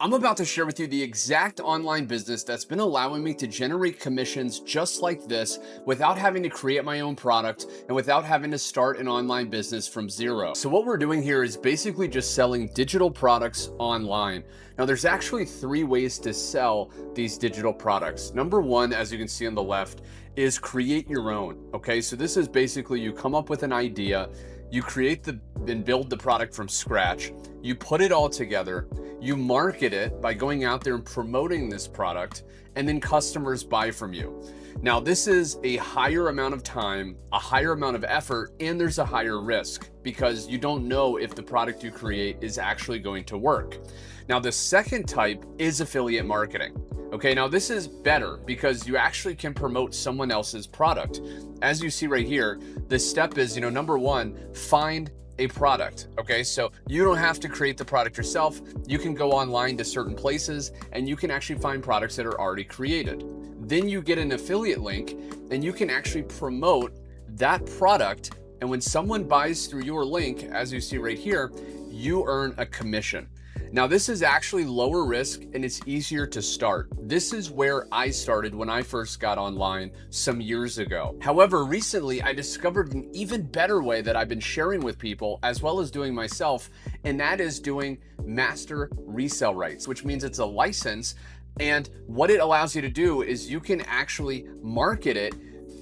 I'm about to share with you the exact online business that's been allowing me to generate commissions just like this without having to create my own product and without having to start an online business from zero. So what we're doing here is basically just selling digital products online. Now there's actually three ways to sell these digital products. Number one, as you can see on the left, is create your own. Okay, so this is basically you come up with an idea, you create and build the product from scratch, you put it all together, you market it by going out there and promoting this product, and then customers buy from you. Now, this is a higher amount of time, a higher amount of effort, and there's a higher risk because you don't know if the product you create is actually going to work. Now, the second type is affiliate marketing. Okay, now this is better because you actually can promote someone else's product. As you see right here, the step is, number one, find a product. Okay, so you don't have to create the product yourself. You can go online to certain places and you can actually find products that are already created. Then you get an affiliate link and you can actually promote that product. And when someone buys through your link, as you see right here, you earn a commission. Now, this is actually lower risk and it's easier to start. This is where I started when I first got online some years ago. However, recently I discovered an even better way that I've been sharing with people as well as doing myself, and that is doing Master Resell Rights, which means it's a license. And what it allows you to do is you can actually market it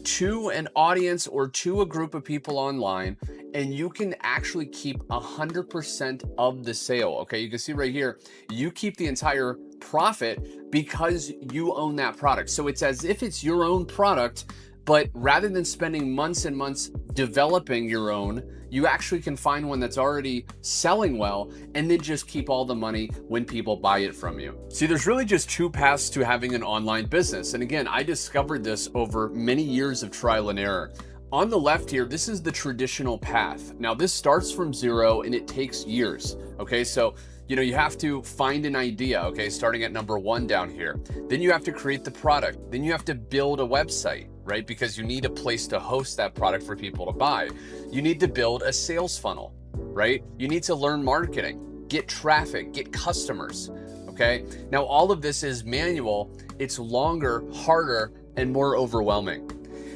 to an audience or to a group of people online, and you can actually keep 100% of the sale. Okay, you can see right here, you keep the entire profit because you own that product. So it's as if it's your own product, but rather than spending months and months developing your own, you actually can find one that's already selling well and then just keep all the money when people buy it from you. See, there's really just two paths to having an online business. And again, I discovered this over many years of trial and error. On the left here, this is the traditional path. Now this starts from zero and it takes years. Okay, so you have to find an idea, okay, starting at number one down here. Then you have to create the product. Then you have to build a website, right? Because you need a place to host that product for people to buy. You need to build a sales funnel, right? You need to learn marketing, get traffic, get customers, okay? Now, all of this is manual. It's longer, harder, and more overwhelming.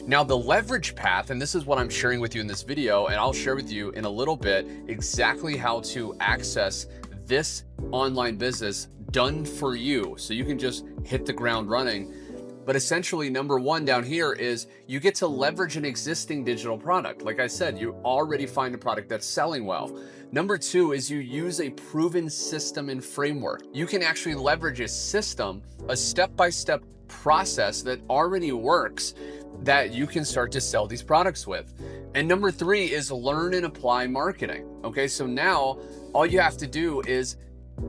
Now, the leverage path, and this is what I'm sharing with you in this video, and I'll share with you in a little bit exactly how to access this online business done for you so you can just hit the ground running. But essentially, number one down here is you get to leverage an existing digital product. Like I said, you already find a product that's selling well. Number two is you use a proven system and framework. You can actually leverage a system, a step-by-step process that already works that you can start to sell these products with. And number three is learn and apply marketing. Okay, so now all you have to do is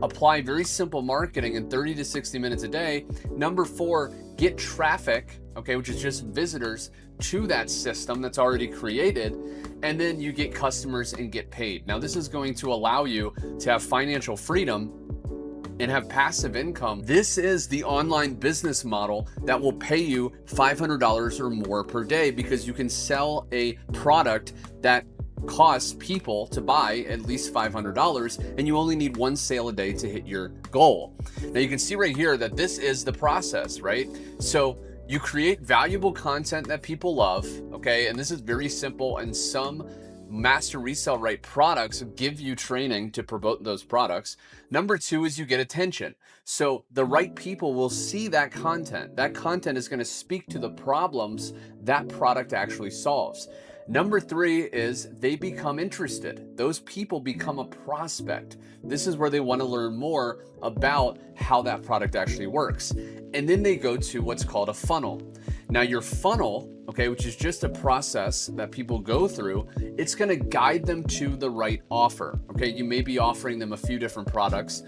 apply very simple marketing in 30 to 60 minutes a day. Number four, get traffic, okay, which is just visitors to that system that's already created. And then you get customers and get paid. Now, this is going to allow you to have financial freedom and have passive income. This is the online business model that will pay you $500 or more per day because you can sell a product that costs people to buy at least $500 and you only need one sale a day to hit your goal. Now you can see right here that this is the process, right? So you create valuable content that people love, okay? And this is very simple, and some Master Resell Right products give you training to promote those products. Number two is you get attention. So the right people will see that content. That content is going to speak to the problems that product actually solves. Number three is they become interested. Those people become a prospect. This is where they want to learn more about how that product actually works. And then they go to what's called a funnel. Now your funnel, okay, which is just a process that people go through, it's going to guide them to the right offer. Okay, you may be offering them a few different products.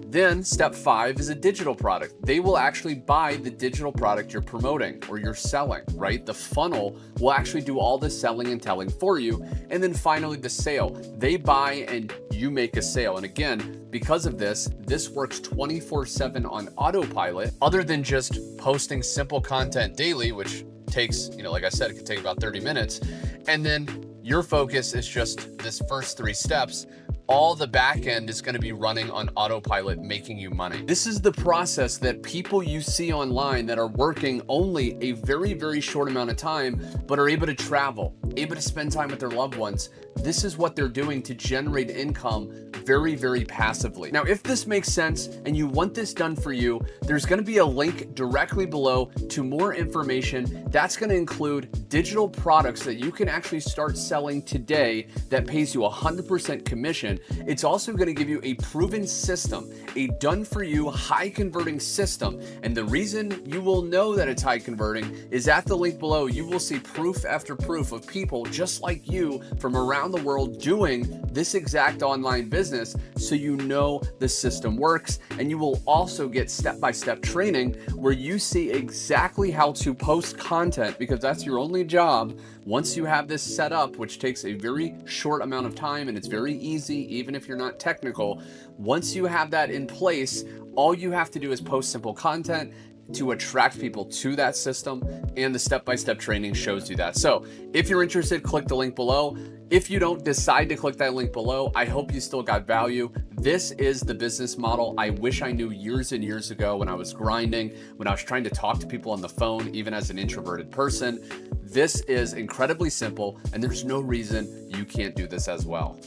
Then step five is a digital product. They will actually buy the digital product you're promoting or you're selling, right? The funnel will actually do all the selling and telling for you. And then finally the sale. They buy and you make a sale. And again, because of this, this works 24/7 on autopilot, other than just posting simple content daily, which takes, like I said, it could take about 30 minutes. And then your focus is just this first three steps, all the back end is going to be running on autopilot, making you money. This is the process that people you see online that are working only a very, very short amount of time, but are able to travel, able to spend time with their loved ones. This is what they're doing to generate income very, very passively. Now, if this makes sense and you want this done for you, there's going to be a link directly below to more information. That's going to include digital products that you can actually start selling today that pays you 100% commission. It's also going to give you a proven system, a done for you, high converting system. And the reason you will know that it's high converting is at the link below, you will see proof after proof of people just like you from around the world doing this exact online business, so you know the system works. And you will also get step-by-step training where you see exactly how to post content, because that's your only job. Once you have this set up, which takes a very short amount of time and it's very easy, even if you're not technical, once you have that in place, all you have to do is post simple content to attract people to that system, and the step-by-step training shows you that. So if you're interested, click the link below. If you don't decide to click that link below, I hope you still got value. This is the business model I wish I knew years and years ago when I was grinding, when I was trying to talk to people on the phone, even as an introverted person. This is incredibly simple, and there's no reason you can't do this as well.